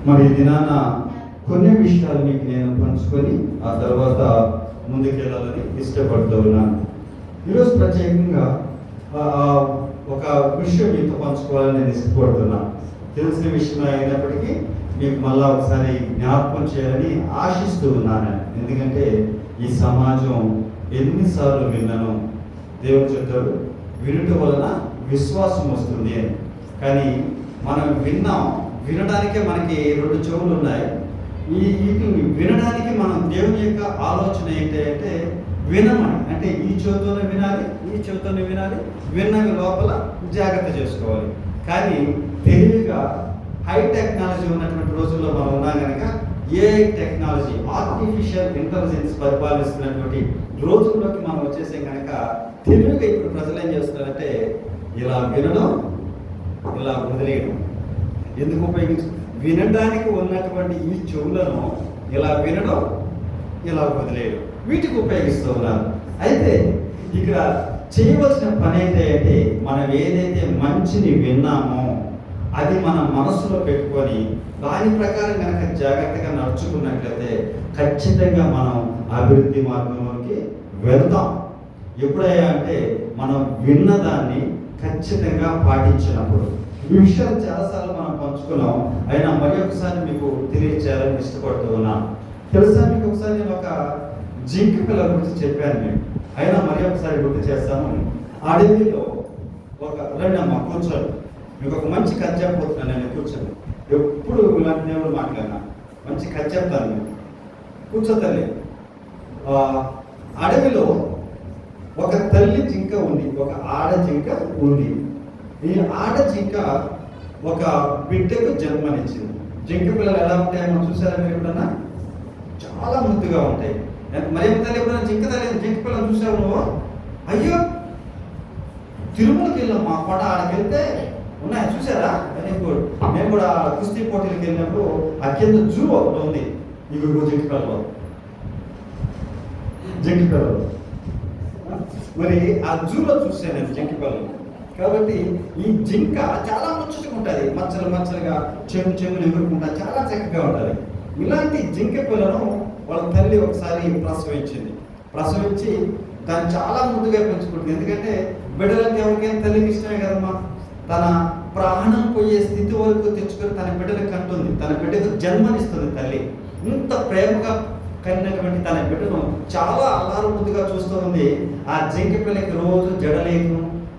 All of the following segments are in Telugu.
మరి ఈ దినాన కొన్ని విషయాలు మీకు నేను పంచుకొని ఆ తర్వాత ముందుకెళ్ళాలని ఇష్టపడుతూ ఉన్నాను. ఈరోజు ప్రత్యేకంగా ఒక విషయం మీతో పంచుకోవాలని నేను ఇష్టపడుతున్నాను. తెలిసిన విషయం అయినప్పటికీ మీకు మళ్ళా ఒకసారి జ్ఞాపకం చేయాలని ఆశిస్తూ ఉన్నాను. ఎందుకంటే ఈ సమాజం ఎన్నిసార్లు విన్నాను, దేవుడు చెప్తాడు వినుట వలన విశ్వాసం వస్తుంది అని. కానీ మనం వినడానికే మనకి 2 చెవులు ఉన్నాయి. వీటిని వినడానికి మనం దేవుని యొక్క ఆలోచన ఏంటంటే వినమని, అంటే ఈ చెవితోనే వినాలి, ఈ చెవితోనే వినాలి, విన్నవి లోపల జాగ్రత్త చేసుకోవాలి. కానీ తెలివిగా హై టెక్నాలజీ ఉన్నటువంటి రోజుల్లో మనం ఉన్నాం కనుక ఏఐ టెక్నాలజీ, ఆర్టిఫిషియల్ ఇంటెలిజెన్స్ పరిపాలిస్తున్నటువంటి రోజుల్లోకి మనం వచ్చేసాం కనుక తెలివిగా ఇప్పుడు ప్రజలు ఏం చేస్తున్నారంటే ఇలా వినడం, ఇలా వదిలేయడం. ఎందుకు ఉపయోగించు? వినడానికి ఉన్నటువంటి ఈ చెవులను ఇలా వినడం, ఇలా వదిలేయడం, వీటికి ఉపయోగిస్తూ ఉన్నారు. అయితే ఇక్కడ చేయవలసిన పని ఏంటంటే మనం ఏదైతే మంచిని విన్నామో అది మన మనసులో పెట్టుకొని దాని ప్రకారం కనుక జాగ్రత్తగా నడుచుకున్నట్లయితే ఖచ్చితంగా మనం అభివృద్ధి మార్గంలోకి వెళ్తాం. ఎప్పుడయ్యా అంటే మనం విన్నదాన్ని ఖచ్చితంగా పాటించినప్పుడు. ఈ విషయాలు చాలాసార్లు మనం పంచుకున్నాం, అయినా మరి ఒకసారి మీకు తెలియచేయాలని ఇష్టపడుతూ ఉన్నాను. తెలుసా మీకు ఒకసారి నేను ఒక జింక పిల్ల గురించి చెప్పాను మీకు, అయినా మరి ఒకసారి గుర్తు చేస్తాను. అడవిలో రండమ్మా కూర్చోండి, మీకు ఒక మంచి కథ చెప్పబోతున్నాను. నేను కూర్చోండి, ఎప్పుడు ఇలాంటి దేవుడు మాట్లాడినా మంచి కథ చెప్తాను. మీకు కూర్చో తల్లి. అడవిలో ఒక తల్లి జింక ఉంది, ఒక ఆడ జింక ఉంది. ఈ ఆడ జింక ఒక బిడ్డకు జన్మనిచ్చింది. జింక పిల్లలు ఎలా ఉంటాయో మనం చూసారా మీరు ఎప్పుడన్నా? చాలా ముద్దుగా ఉంటాయి. మరేం తల్లి ఎప్పుడైనా జింక పిల్లలు చూసావు నువ్వు? అయ్యో తిరుమలకి వెళ్ళాం, మా కోట ఆడకి వెళ్తే ఉన్నాయి చూసారా? నేను కూడా కుస్తీ పోటీలకు వెళ్ళినప్పుడు ఆ కింద జూ ఒకటి ఉంది. ఇవి జింక పిల్లలు మరి ఆ జూలో చూసాను నేను జింక పిల్లలు. కాబట్టి ఈ జింక చాలా ముచ్చటగా ఉంటుంది, మచ్చలుగా చెవులు ఎగురుకుంటా చాలా చక్కగా ఉంటుంది. ఇలాంటి జింక పిల్లను వాళ్ళ తల్లి ఒకసారి ప్రసవించి దాన్ని చాలా ముద్దుగా పెంచుకుంటుంది. ఎందుకంటే బిడ్డలకి ఎవరికైనా తల్లికి ఇష్టమే కదమ్మా. తన ప్రాణం పోయే స్థితి వరకు తెచ్చుకొని తన బిడ్డలకు కంటుంది, తన బిడ్డకు జన్మనిస్తుంది తల్లి. ఇంత ప్రేమగా కన్నటువంటి తన బిడ్డను చాలా అల్లారు ముద్దుగా చూస్తూ ఉంది. ఆ జింక పిల్లకి రోజు జడలేను,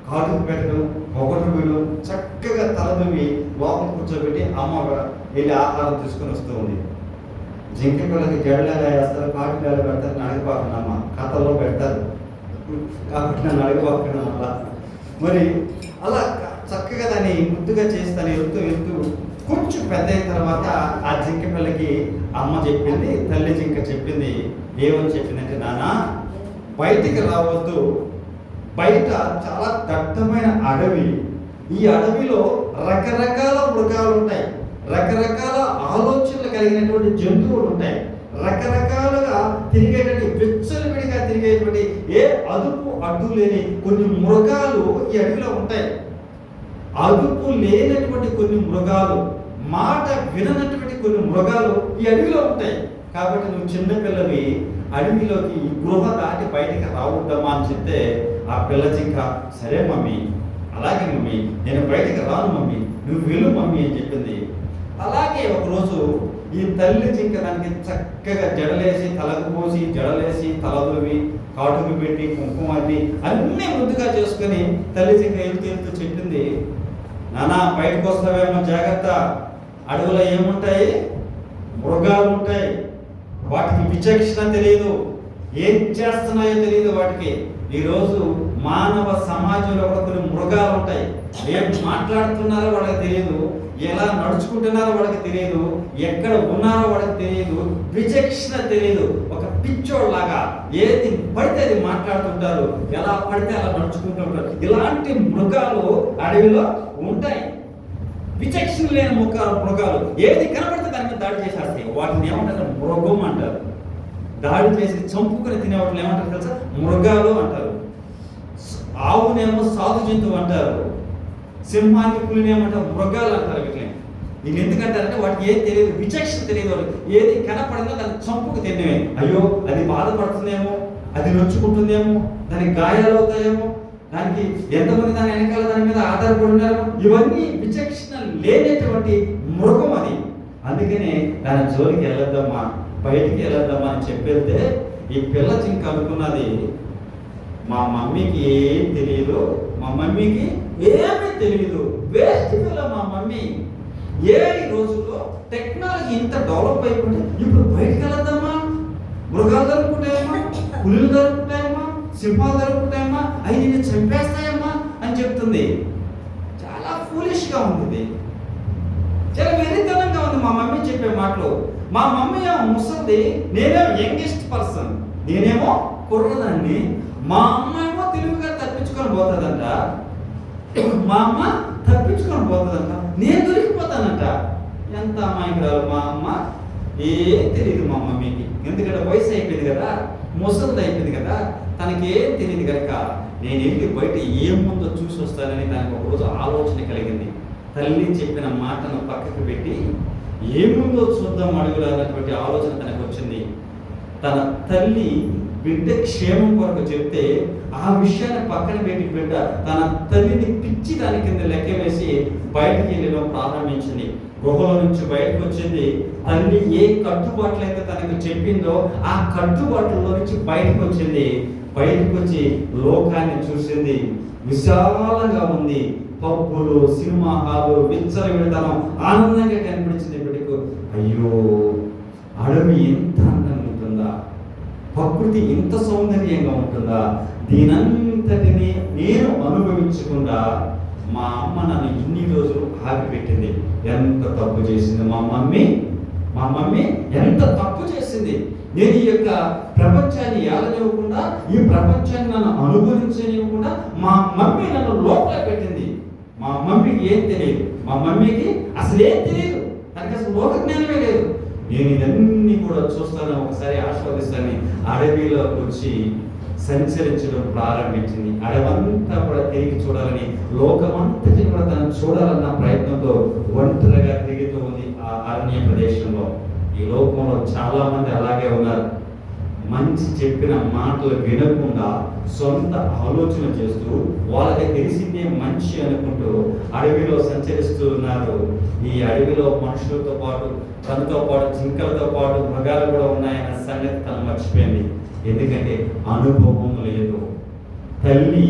కాటుకు పెట్టడం, పొగటు వీడు చక్కగా తలదువి లోపల కూర్చోబెట్టి అమ్మ వెళ్ళి ఆహారం తీసుకొని వస్తూ ఉంది. జింక పిల్లకి జడలు ఎలా వేస్తారు, కాటుకు ఎలా పెడతారు, నడగపాకుండా అమ్మ కథల్లో పెడతారు కాబట్టి నన్ను అడగపాకుండా అలా. మరి అలా చక్కగా దాన్ని ముద్దుగా చేస్తాను. వెళ్తూ కొంచెం పెద్ద అయిన తర్వాత ఆ జింక పిల్లకి అమ్మ చెప్పింది, తల్లి జింక చెప్పింది. ఏమని చెప్పిందంటే, నాన్న బయటికి రావద్దు, బయట చాలా దట్టమైన అడవి, ఈ అడవిలో రకరకాల మృగాలు ఉంటాయి, రకరకాల ఆలోచనలు కలిగినటువంటి జంతువులు ఉంటాయి, రకరకాలుగా తిరిగేటువంటి విచ్చలవిడిగా తిరిగేటువంటి ఏ అదుపు అడ్డు లేని కొన్ని మృగాలు ఈ అడవిలో ఉంటాయి. అదుపు లేనటువంటి కొన్ని మృగాలు, మాట విననటువంటి కొన్ని మృగాలు ఈ అడవిలో ఉంటాయి. కాబట్టి నువ్వు చిన్నపిల్లవి అడవిలోకి ఈ గృహ దాటి బయటికి రావద్దమ్మా అని చెప్తే ఆ పిల్ల జింక సరే మమ్మీ, అలాగే మమ్మీ, నేను బయటికి రాను మమ్మీ, నువ్వు వెళ్ళు మమ్మీ అని చెప్పింది. అలాగే ఒకరోజు ఈ తల్లి జింక దానికి చక్కగా జడలేసి తలకు పోసి, జడలేసి తలదూవి, కాటుకు పెట్టి, కుంకుమ అన్నీ ముద్దుగా చేసుకొని తల్లి జింక వెళ్తూ చెప్పింది, నానా బయటకు వస్తావేమో జాగ్రత్త, అడవులో ఏముంటాయి, మృగాలు ఉంటాయి, వాటికి విచక్షణ తెలియదు, ఏం చేస్తున్నాయో తెలియదు వాటికి. ఈరోజు మానవ సమాజంలో కూడా కొన్ని మృగాలు ఉంటాయి, ఏం మాట్లాడుతున్నారో వాళ్ళకి తెలియదు, ఎలా నడుచుకుంటున్నారో వాళ్ళకి తెలియదు, ఎక్కడ ఉన్నారో వాళ్ళకి తెలియదు, విచక్షణ తెలియదు. ఒక పిచ్చోళ్ళలాగా ఏది పడితే అది మాట్లాడుతుంటారు, ఎలా పడితే అలా నడుచుకుంటూ ఉంటారు. ఇలాంటి మృగాలు అడవిలో ఉంటాయి. విచక్షణ లేని మృగాలు ఏది కనపడితే దాని మీద దాడి చేసేస్తాయి. వాటిని ఏమంటారు? మృగం అంటారు. దాడి చేసి చంపుకొని తినే వాటిని ఏమంటారు తెలుసా? మృగాలు అంటారు. ఆవునేమో సాధు జంతువు అంటారు, సింహాన్ని పులిని ఏమంటారు? మృగాలు అంటారు. వీటిని ఇది ఎందుకంటారంటే వాటికి ఏం తెలియదు, విచక్షణ తెలియదు. వాడు ఏది కనపడిందో దాన్ని చంపుకు తిన్నవే. అయ్యో అది బాధపడుతుందేమో, అది నొచ్చుకుంటుందేమో, దానికి గాయాలు అవుతాయేమో, దానికి ఎంతమంది దాని వెనకాల దాని మీద ఆధారపడి ఉన్నారు, ఇవన్నీ విచక్షణ లేనటువంటి మృగం అది. అందుకనే దాని జోలికి వెళ్ళొద్దమ్మా, బయటికి వెళ్ళొద్దమ్మా అని చెప్పేస్తే ఈ పిల్ల జింక అనుకున్నది మా మమ్మీకి ఏం తెలియదు, మా మమ్మీకి ఏమీ తెలియదు, వేస్ట్ పిల్ల మా మమ్మీ. ఈ రోజుల్లో టెక్నాలజీ ఇంత డెవలప్ అయిపోయింది, ఇప్పుడు బయటికి వెళ్ళొద్దమ్మా, మృగాలు దొరుకుతాయమ్మా, పులులు దొరుకుతాయమ్మా, సింహాలు దొరుకుతాయమ్మా, అవి నిన్ను చంపేస్తాయమ్మా అని చెప్తుంది. చాలా ఫూలిష్గా ఉంది, చాలా వెరితనంగా ఉంది మా మమ్మీ చెప్పే మాటలు. మా మమ్మీ ఏమో ముసలిది, నేనేమో యంగెస్ట్ పర్సన్, నేనేమో కుర్రదాన్ని. మా అమ్మ ఏమో తెలివిగా తప్పించుకొని పోతుందంట, మా అమ్మ తప్పించుకొని పోతుందంట, నేను దొరికిపోతానంట. ఎంత అమాయకురాలు మా అమ్మ, ఏం తెలియదు మా మమ్మీకి. ఎందుకంటే వయసు అయిపోయింది కదా, ముసలిది అయిపోయింది కదా, తనకి ఏం తెలియదు కనుక నేను వెళ్ళి బయట ఏముందో చూసి వస్తానని దానికి ఒకరోజు ఆలోచన కలిగింది. తల్లి చెప్పిన మాటను పక్కకు పెట్టి ఏముందో చూద్దాం అడుగులు అన్నటువంటి ఆలోచన తనకు వచ్చింది. తన తల్లి బిడ్డ క్షేమం కొరకు చెప్తే ఆ విషయాన్ని పక్కన పెట్టి బిడ్డ తన తల్లిని పిచ్చి దాని కింద లెక్క వేసి బయటికి వెళ్ళడం ప్రారంభించింది. గుహలో నుంచి బయటకు వచ్చింది. తల్లి ఏ కట్టుబాట్లు అయితే తనకు చెప్పిందో ఆ కట్టుబాట్లలో నుంచి బయటకు వచ్చింది. బయటకు వచ్చి లోకాన్ని చూసింది. విశాలంగా ఉంది, పబ్బులు, సినిమా హాలు, విచ్చలవిడతనం ఆనందంగా కనిపించింది బిడ్డకు. అయ్యో, అడవి ఎంత అందంగా ఉంటుందా, ప్రకృతి ఇంత సౌందర్యంగా ఉంటుందా, దీనంతటిని నేను అనుభవించకుండా మా అమ్మ నన్ను ఇన్ని రోజులు ఆగిపెట్టింది. ఎంత తప్పు చేసింది మా మమ్మీ, మా మమ్మీ ఎంత తప్పు చేసింది. నేను ఈ యొక్క ప్రపంచాన్ని ఏలనివ్వకుండా, ఈ ప్రపంచాన్ని నన్ను అనుభవించనివ్వకుండా మా మమ్మీ నన్ను లోపల పెట్టింది. మా మమ్మీకి ఏం తెలియదు, మా మమ్మీకి అసలు ఏం తెలియదు, తనకి అసలు లోక జ్ఞానమే లేదు. నేను ఇదన్నీ కూడా చూస్తాను, ఒకసారి ఆస్వాదిస్తాను. అడవిలోకి వచ్చి సంచరించడం ప్రారంభించింది. అడవంతా కూడా తిరిగి చూడాలని, లోకమంతటి కూడా తను చూడాలన్న ప్రయత్నంతో ఒంటరిగా తిరుగుతూ ఉంది ఆ అరణ్య ప్రదేశంలో. ఈ లోకంలో చాలా మంది అలాగే ఉన్నారు. మంచి చెప్పిన మాటలు వినకుండా సొంత ఆలోచన చేస్తూ వాళ్ళకి తెలిసిందే మంచి అనుకుంటూ అడవిలో సంచరిస్తూ ఉన్నారు. ఈ అడవిలో మనుషులతో పాటు, తనతో పాటు జింకలతో పాటు మృగాలు కూడా ఉన్నాయన్న సంగతి తను మర్చిపోయింది. ఎందుకంటే అనుభవం లేదు. తల్లి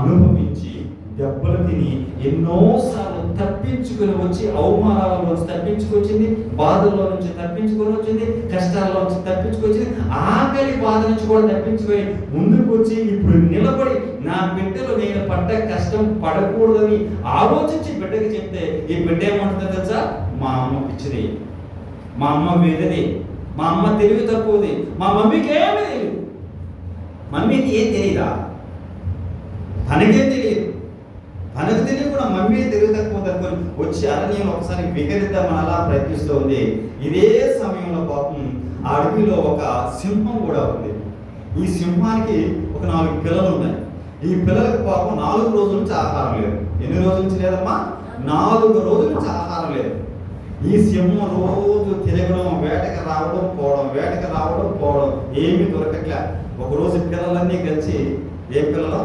అనుభవించి దెబ్బలు తిని ఎన్నోసార్లు తప్పించుకొని వచ్చి, అవమానాల నుంచి తప్పించుకొచ్చింది, బాధల్లో నుంచి తప్పించుకొని వచ్చింది, కష్టాల్లో నుంచి తప్పించుకొచ్చింది, ఆకలి బాధ నుంచి కూడా తప్పించుకొని ముందుకు వచ్చి ఇప్పుడు నిలబడి నా బిడ్డలు నేను పడ్డ కష్టం పడకూడదని ఆలోచించి బిడ్డకి చెప్తే ఈ బిడ్డ ఏమంటుంది తెలుసా? మా అమ్మ పిచ్చిది, మా అమ్మ వేరేది, మా అమ్మ తెలివి తక్కువది, మా మమ్మీకి ఏమీ తెలియదు. మమ్మీకి ఏం తెలియదా? తనకేం తెలియదు, తనకు తెలియకుండా మమ్మీ తెలివి తక్కువ అనుకొని వచ్చి అరణ్యంలో ఒకసారి విహరిద్దామని అలా ప్రయత్నిస్తూ ఉంది. ఇదే సమయంలో పాపం ఆ అడవిలో ఒక సింహం కూడా ఉంది. ఈ సింహానికి ఒక 4 పిల్లలు ఉన్నాయి. ఈ పిల్లలకు పాపం 4 రోజుల నుంచి ఆహారం లేదు. ఎన్ని రోజుల నుంచి లేదమ్మా? 4 రోజుల నుంచి ఆహారం లేదు. ఈ సింహం రోజు తిరగడం, వేటకి రావడం పోవడం, వేటకి రావడం పోవడం, ఏమీ దొరకట్లే. ఒకరోజు పిల్లలన్నీ కలిసి, ఏ పిల్లలు?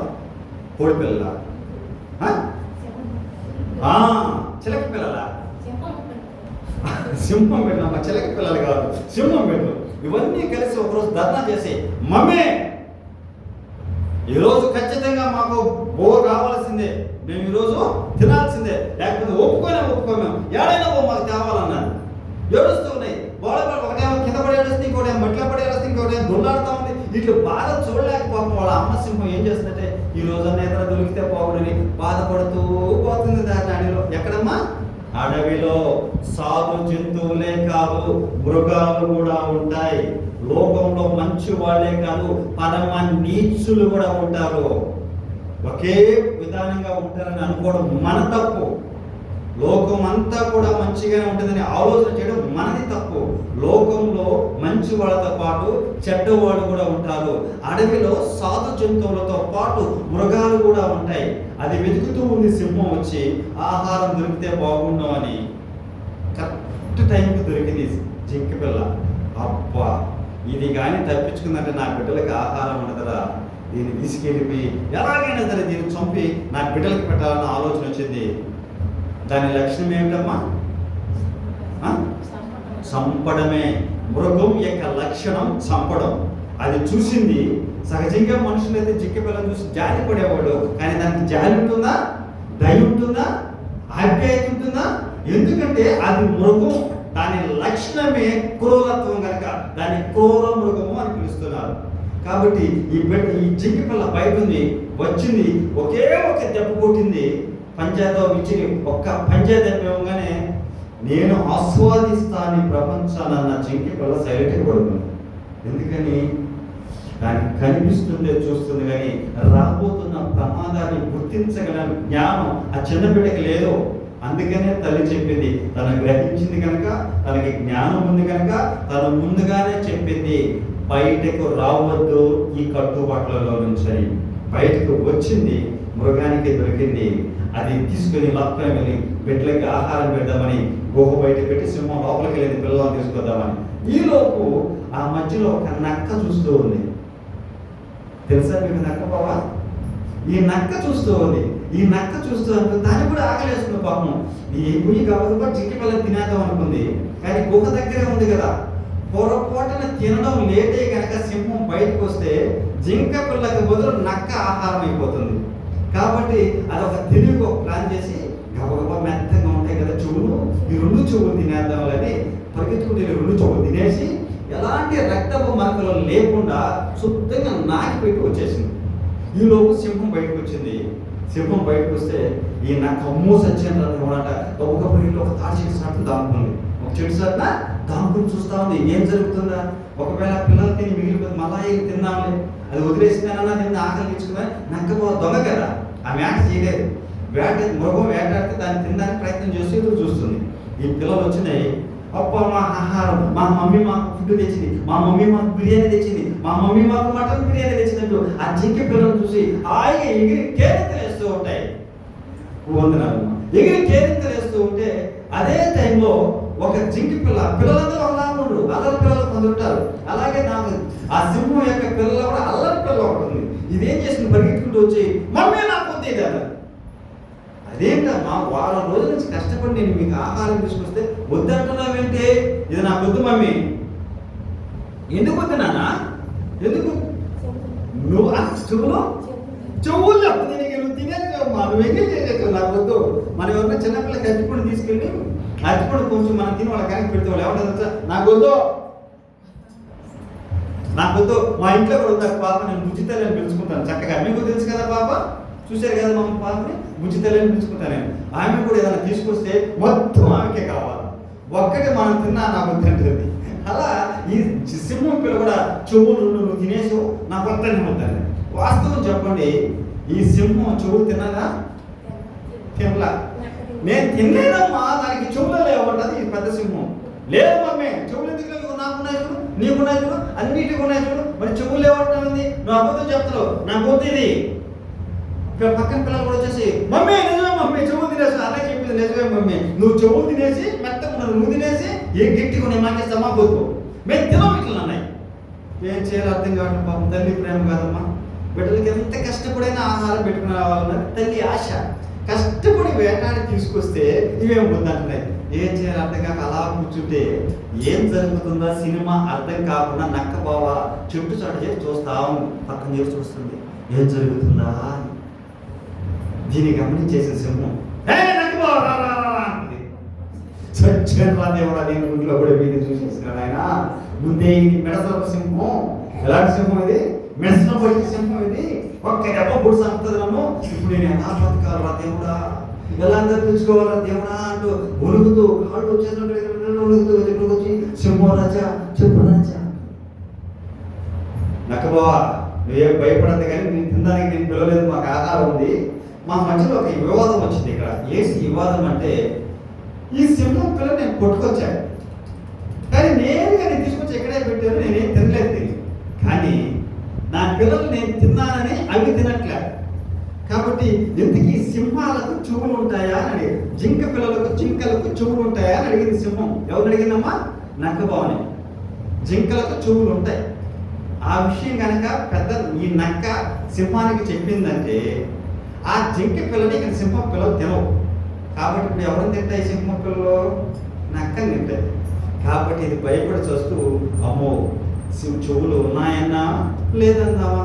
కోడి పిల్లల, చిలక పిల్లల, సింహం పెట్టినమ్మా, చిలక పిల్లలు కాదు, సింహం పెట్టు. ఇవన్నీ కలిసి ఒకరోజు ధర్నా చేసి, మమ్మీ ఈరోజు ఖచ్చితంగా మాకు బో కావాల్సిందే, మేము ఈరోజు తినాల్సిందే, లేకపోతే ఒప్పుకోమే, ఏడైనా బో మాకు తేవాలన్నారు. ఏడుస్తూ ఉన్నాయి. ఒకటేమో కింద పడి ఏడుస్తుంది, ఇంకోటేమో మట్టిలో పడి ఏడుస్తుంది, ఇంకోటేమో దొల్లాడుతూ ఉంది. ఇట్లా బాధ చూడలేకపోవడం వాళ్ళ అమ్మ సింహం ఏం చేస్తుందంటే, ఈ రోజన్నా ఏదైనా దొరికితే పోకూడని బాధపడుతూ పోతుంది దాని అడవిలో. ఎక్కడమ్మా? అడవిలో సాధు జంతువులే కాదు, మృగాలు కూడా ఉంటాయి. లోకంలో మంచి వాళ్ళే కాదు, పరమ నీచులు కూడా ఉంటారు. ఒకే విధానంగా ఉంటారని అనుకోవడం మన తప్పు. లోకం అంతా కూడా మంచిగానే ఉంటుందని ఆలోచన చేయడం మనది తప్పు. లోకంలో మంచి వాళ్ళతో పాటు చెడ్డవాళ్ళు కూడా ఉంటారు. అడవిలో సాధు జంతువులతో పాటు మృగాలు కూడా ఉంటాయి. అది వెతుకుతూ ఉంది సింహం వచ్చి, ఆహారం దొరికితే బాగుండవు అని. కరెక్ట్ టైంకి దొరికింది జింక పిల్ల. అబ్బా, ఇది కానీ తప్పించుకుందంటే నా బిడ్డలకి ఆహారం ఉండదురా, దీన్ని తీసుకెళ్ళిపోయి ఎలాగైనా సరే దీన్ని చంపి నా బిడ్డలకి పెట్టాలన్న ఆలోచన వచ్చింది. దాని లక్షణం ఏమిటమ్మా? చంపడమే. మృగం యొక్క లక్షణం చంపడం. అది చూసింది. సహజంగా మనుషులైతే జింక పిల్లని చూసి జాలి పడేవాడు, కానీ దానికి జాలి ఉంటుందా? దయ ఉంటుందా? ఆప్యాయత ఉంటుందా? ఎందుకంటే అది మృగం. దాని లక్షణమే క్రూరత్వం కనుక దాన్ని క్రూర మృగము అని పిలుస్తున్నారు. కాబట్టి ఈ జింక పిల్ల బయట ఉంది, వచ్చింది, ఒకే ఒక దెబ్బ కొట్టింది. పంజాతో ఇచ్చి ఒక్క పంజా దెబ్బ ఇవ్వగానే నేను ఆస్వాదిస్తాను ప్రపంచానన్న జింక పిల్ల సైలెంట్గా పడుతుంది. ఎందుకని? దానికి కనిపిస్తుందే చూస్తుంది, కానీ రాబోతున్న ప్రమాదాన్ని గుర్తించగల జ్ఞానం ఆ చిన్న బిడ్డకి లేదు. అందుకనే తల్లి చెప్పింది, తను గ్రహించింది కనుక, తనకి జ్ఞానం ఉంది కనుక తను ముందుగానే చెప్పింది, బయటకు రావద్దు ఈ కట్టుబాట్లలో నుంచి. బయటకు వచ్చింది, మృగానికి దొరికింది. అది తీసుకుని లోపలికి వెళ్ళి బిడ్డలకి ఆహారం పెడదామని గుహ బయట పెట్టి సింహం లోపలికి వెళ్ళింది పిల్లలను తీసుకొద్దామని. ఈలోపు ఆ మధ్యలో ఒక నక్క చూస్తూ ఉంది. తెలుసా మీకు నక్క బావా? ఈ నక్క చూస్తూ ఉంది. ఈ నక్క చూస్తూ అనుకుంది, దాన్ని కూడా ఆకలేస్తుంది పాపం. ఈ గుయ్యి కాబట్టి జింక పిల్ల తినేద్దాం అనుకుంది, కానీ గుహ దగ్గరే ఉంది కదా. పొరపాటున తినడం లేటే కనుక సింహం బయటకు వస్తే జింక పిల్లకి బదులు నక్క ఆహారం అయిపోతుంది. కాబట్టి అదొక తెలివి ఒక ప్లాన్ చేసి గబగబా మెత్తగా ఉంటాయి కదా చెవులు, ఈ 2 చెవులు తినేద్దామని పరిగెత్తుకుంటే 2 చెవులు తినేసి ఎలాంటి రక్తపు మరకలు లేకుండా శుద్ధంగా నాకి పెట్టి వచ్చేసింది. ఈలోపు సింహం బయటకు వచ్చింది. సింహం బయటకు వస్తే ఈ నక్క అమ్మో సత్యం ఎవరంట ఒక ఇంట్లో ఒక తాడి చెట్టు సాటు దాముకుంది. ఒక చెట్టు సాటున దాముకుని చూస్తా ఉంది, ఏం జరుగుతుందా? ఒకవేళ పిల్లలు తిని మిగిలిపోతుంది, మళ్ళా ఏం తిందాంలే, అది వదిలేసినానన్నా తిని ఆకలి తెచ్చుకున్నా. నక్క దొంగ కదా, ఆ వేట చేయలేదు. మృగం వేటాడితే దాన్ని తినడానికి ప్రయత్నం చేస్తూ ఎదురు చూస్తుంది. ఈ పిల్లలు వచ్చినాయి, అప్ప మా ఆహారం, మా మమ్మీ మాకు ఫుడ్ తెచ్చింది, మా మమ్మీ మాకు బిర్యానీ తెచ్చింది, మా మమ్మీ మాకు మటన్ బిర్యానీ తెచ్చినట్టు ఆ జింక పిల్లలు చూసి హాయిగా ఎగిరి కేరింతలు వేస్తూ ఉంటాయి. వందనాలు. ఎగిరి కేరింతలు వేస్తూ ఉంటే అదే టైంలో ఒక జింక పిల్లలందరూ ఒకలా ఉండరు, అల్లరి పిల్లలు కొందరు ఉంటారు. అలాగే నాకు ఆ సింహం యొక్క పిల్లలు కూడా అల్లరి పిల్ల ఉంటుంది. ఇదేం చేసింది? పరిగెత్తుకుంటూ వచ్చి మమ్మీ నాకు వద్దు ఇది అన్నారు. అదేంటమ్మా, వారం రోజుల నుంచి కష్టపడి నేను మీకు ఆహారం తీసుకొస్తే వద్దంటున్నావేంటి? ఇది నాకు వద్దు మమ్మీ. ఎందుకు వద్దు నాన్న? ఎందుకు? నువ్వు చెవులు చెప్పు, నువ్వు తినేసావమ్మా, నువ్వు ఎంగేజ్ చేసేసావు, నాకు వద్దు. మనం ఎవరైనా చిన్నపిల్లకి అరటిపండు తీసుకెళ్ళి అరటిపండు కొంచెం మనం తిని వాళ్ళ కానీ పెడితే వాళ్ళు ఏమంటారు? నాకు వద్దు, నాకు వద్దు. మా ఇంట్లో కూడా ఉంది పాప, నేను బుజ్జితల్లి అని పిలుచుకుంటాను చక్కగా. మీకు తెలుసు కదా పాప, చూశారు కదా మా పాపని, బుజ్జితల్లి అని పిలుచుకుంటాను నేను. ఆమె కూడా ఏదైనా తీసుకొస్తే మొత్తం ఆమెకే కావాలి, ఒక్కటి మనం తిన్నా నాకు వద్దంటుంది. అలా ఈ సింహం పిల్ల కూడా చెవులు నువ్వు తినేసావు, నాకు వద్దని వద్దని. వాస్తవం చెప్పండి, ఈ సింహం చెవులు తిన్నదా? తినలా. నేను తినలేదమ్మా, దానికి చెవులు లేవంటది ఈ పెద్ద సింహం. లేదు మమ్మీ, చెవులు ఎందుకు లేవు? నాకున్నాయి చూడు, నీకున్నాయి చూడు, అన్నిటికి ఉన్నాయి చూడు, మరి చెవులు లేవంటుంది. నువ్వు అబద్ధం చెప్తావు, నాకు వద్దు ఇది. పక్కన పిల్లలు కూడా వచ్చేసి మమ్మీ నిజమే మమ్మీ, చెవులు తినేసి. అలా చెప్పింది నిజమే మమ్మీ, నువ్వు చెవులు తినేసి మెత్తగా నువ్వు తినేసి ఏ గట్టిగా నేను మాకేస్తా మా బతుకు, మేము తినవు ఇట్లా అన్నాయి. ఏం చేయాలో అర్థం కావట్లేదు పాపం. తల్లి ప్రేమ కాదమ్మా, బిడ్డలకి ఎంత కష్టపడైనా ఆహారం పెట్టుకుని రావాలన్నది తల్లి ఆశ. కష్టపడి వేటాడి తీసుకొస్తే ఇవేం వద్దంటున్నాయి. ఏం చేయాలి అర్థం కాక అలా కూర్చుంటే ఏం జరుగుతుందో సినిమా అర్థం కాకుండా నక్క బావ చెట్టు చాటు చేసి చూస్తా ఉంది, పక్కన చేసి చూస్తుంది ఏం జరుగుతుందా అని. దీన్ని గమనించేసిన సింహం నక్క బావ దేవుడా, నేను ఇంట్లో కూడా వీడిని చూసేస్తున్నాను ఆయన. ముందే ఇది మెడసలపు సింహం. ఎలాంటి సింహం ఇది? మెడసల పడిన సింహం ఇది. ఒక్క దెబ్బ పొడి సంపుతుంది నన్ను. ఇప్పుడు నేను ఎలా బతకాలరా దేవుడా, ఎలా తెచ్చుకోవాలా దేవుడా అంటూ ఉలుగుతూ కాళ్ళు వచ్చేటప్పుడు దగ్గరకు వచ్చి సింహం రాజా చెప్పు రాజా. నక్కబావా నువ్వేం భయపడద్దు, కానీ నేను తినడానికి నేను పిలవలేదు, మాకు ఆహారం ఉంది. మా మధ్యలో ఒక వివాదం వచ్చింది. ఇక్కడ ఏంటి వివాదం అంటే, ఈ సింహం పిల్ల నేను కొట్టుకొచ్చాను, కానీ నేరుగా నేను తీసుకొచ్చి ఎక్కడే పెట్టాను, నేనేం తినలేదు. కానీ నా పిల్లలు నేను తిన్నానని అవి తినట్లే. కాబట్టి ఎందుకు సింహాలకు చెవులు ఉంటాయా అని అడిగింది. జింకలకు చెవులు ఉంటాయా అని అడిగింది సింహం. ఎవరు అడిగిందమ్మా? నక్కబావని. జింకలకు చెవులు ఉంటాయి. ఆ విషయం కనుక ఈ నక్క సింహానికి చెప్పిందంటే ఆ జింక పిల్లని ఇక్కడ సింహం పిల్లలు తినవు. కాబట్టి ఇప్పుడు ఎవరిని తింటాయి సింహం పిల్లలు? నక్కని తింటాయి. కాబట్టి ఇది భయపడి చూస్తూ అమ్మో చెవులు ఉన్నాయన్నా లేదన్నావా,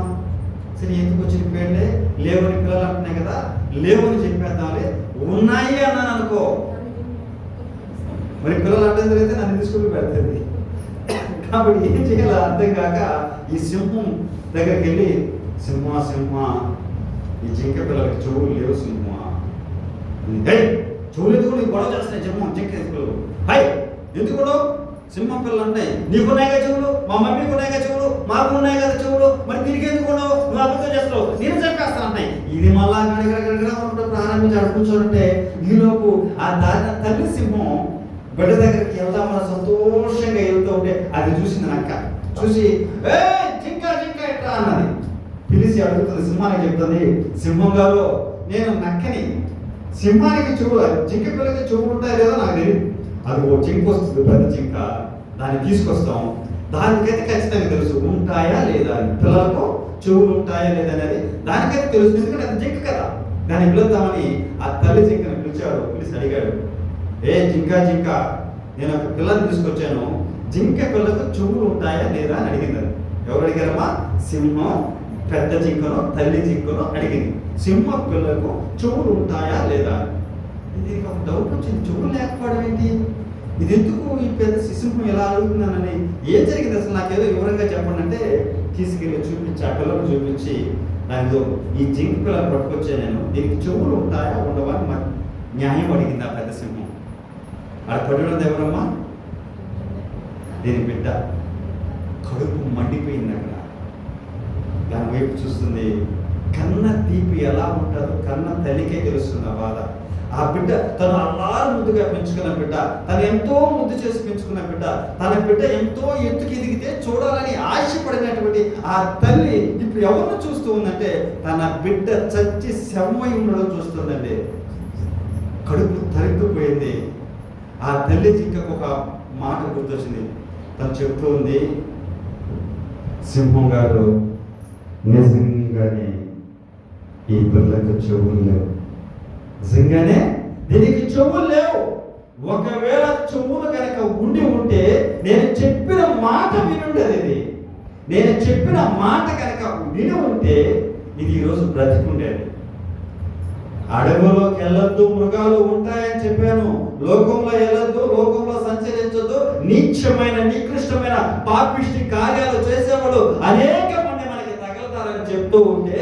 సరే ఎందుకు వచ్చిన పేర్లే లేవని పిల్లలు అంటున్నాయి కదా, లేవని చెప్పేద్దాంలే, ఉన్నాయి అన్నాను అనుకో, మరి పిల్లలు అంటే అయితే నన్ను తీసుకుని పెడుతుంది. కాబట్టి ఏం చేయాలో అర్థం కాక ఈ సింహం దగ్గరికి వెళ్ళి, సింహ ఈ జింక పిల్లలకి చెవులు లేవు సింహ, చెవులు ఎందుకు నీకు గొడవ చేస్తున్నాయి జింక పిల్లలు, హై ఎందుకు గొడవ? సింహం పిల్లలు అంటే నీకున్నాయిగా చెవులు, మా మమ్మీకి ఉన్నాయిగా చెవులు, మాకు ఉన్నాయి కదా చెవులు, మరి తిరిగి ఎందుకు కొనవు? నువ్వు అబద్ధం చేస్తావు, నేను చెప్పేస్తాను అంటాయి. ఇది మళ్ళా ప్రారంభించి అడుగుతుంటే ఈలోపు ఆ దాని తల్లి సింహం బిడ్డ దగ్గరికి వెళ్దామని సంతోషంగా వెళ్తూ ఉంటే అది చూసింది నక్క. చూసి ఏ జింక ఎట్లా అన్నది. పిలిచి అడుగుతుంది, సింహానికి చెప్తుంది, సింహం గారు నేను నక్కని, సింహానికి చెవు, జింక పిల్లకి చెవులు ఉంటాయి లేదో నాకు తెలియదు, అది ఓ జింక వస్తుంది పెద్ద జింక, దాన్ని తీసుకొస్తాం, దానికైతే ఖచ్చితంగా తెలుసు ఉంటాయా లేదా అని, పిల్లలకు చెవులు ఉంటాయా లేదా అనేది దానికైతే తెలుసు, ఎందుకంటే అది జింక కదా, దాన్ని పిలుద్దామని ఆ తల్లి జింకను పిలిచాడు. పిలిచి అడిగాడు, ఏ జింక నేను ఒక పిల్లని తీసుకొచ్చాను, జింక పిల్లకు చెవులు ఉంటాయా లేదా అని అడిగింది. ఎవరు అడిగారమ్మా? సింహం పెద్ద జింకను తల్లి జింకను అడిగింది, సింహ పిల్లకు చెవులు ఉంటాయా లేదా. దీనికి ఒక డౌట్ వచ్చింది, చెవులు లేకపోవడం ఏంటి, ఇది ఎందుకు ఈ పెద్ద సింహం ఎలా అడుగుతున్నానని, ఏం జరిగింది అసలు నాకేదో వివరంగా చెప్పండి అంటే తీసుకెళ్ళి చూపించి ఆ పిల్లలు చూపించి దానితో ఈ జింక పిల్లలు పట్టుకొచ్చా నేను, దీనికి చెవులు ఉంటాయా ఉండవా అని న్యాయం అడిగింది ఆ పెద్ద సింహం. అక్కడ పడినది ఎవరమ్మా? దీని బిడ్డ. కడుపు మండిపోయింది అక్కడ, దాని వైపు చూస్తుంది. కన్న తీపి ఎలా ఉంటుందో కన్న తల్లికే తెలుస్తుంది ఆ బాధ. ఆ బిడ్డ తను అల్లారు ముద్దుగా పెంచుకున్న బిడ్డ, తను ఎంతో ముద్దు చేసి పెంచుకున్న బిడ్డ, తన బిడ్డ ఎంతో ఎత్తుకు ఎదిగితే చూడాలని ఆశపడినటువంటి ఆ తల్లి ఇప్పుడు ఎవరిని చూస్తూ ఉందంటే తన బిడ్డ చచ్చి శవమై ఉండడం చూస్తుందండి. కడుపు తరిగిపోయింది. ఆ తల్లి జింకకు ఒక మాట గుర్తొచ్చింది. తను చెప్తూ ఉంది, సింహం గారు నిజంగానే ఈ పిల్లకు చెవులు లేవు, నిజంగానే దీనికి చెవులు లేవు. ఒకవేళ చెవులు కనుక ఉంటే నేను చెప్పిన మాట వినుండేది, నేను చెప్పిన మాట కనుక విని ఉంటే ఇది ఈరోజు బ్రతికుండేది. అడవులోకి వెళ్ళొద్దు, మృగాలు ఉంటాయని చెప్పాను, లోకంలో వెళ్ళొద్దు, లోకంలో సంచరించొద్దు, నీచమైన నికృష్టమైన పాపిష్టి కార్యాలు చేసేవాళ్ళు అనేక మంది మనకి తగలతారని చెప్తూ ఉంటే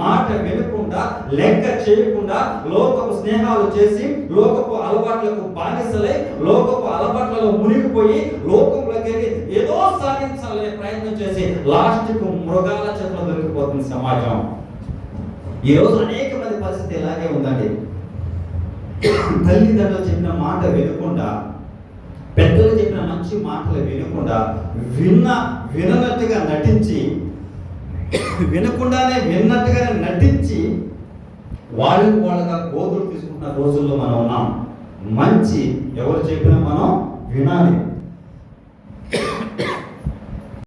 మాట వినకుండా లెక్క చేయకుండా లోకపు స్నేహాలు చేసి లోకపు అలవాట్లకు బానిసలై లోకపు అలవాట్లలో మునిగిపోయి లోకంలోకి వెళ్ళి ఏదో సాధించాలనే ప్రయత్నం చేసి లాస్ట్కు మృగాల చేతిలో దొరికిపోతుంది సమాజం. ఈరోజు అనేక మంది పరిస్థితి ఇలాగే ఉందండి. తల్లిదండ్రులు చెప్పిన మాట వినకుండా, పెద్దలు చెప్పిన మంచి మాటలు వినకుండా, విననట్టుగా నటించి, వినకుండానే విన్నట్టుగానే నటించి వాళ్ళగా గోతులు తీసుకుంటున్న రోజుల్లో మనం ఉన్నాం. మంచి ఎవరు చెప్పినా మనం వినాలి.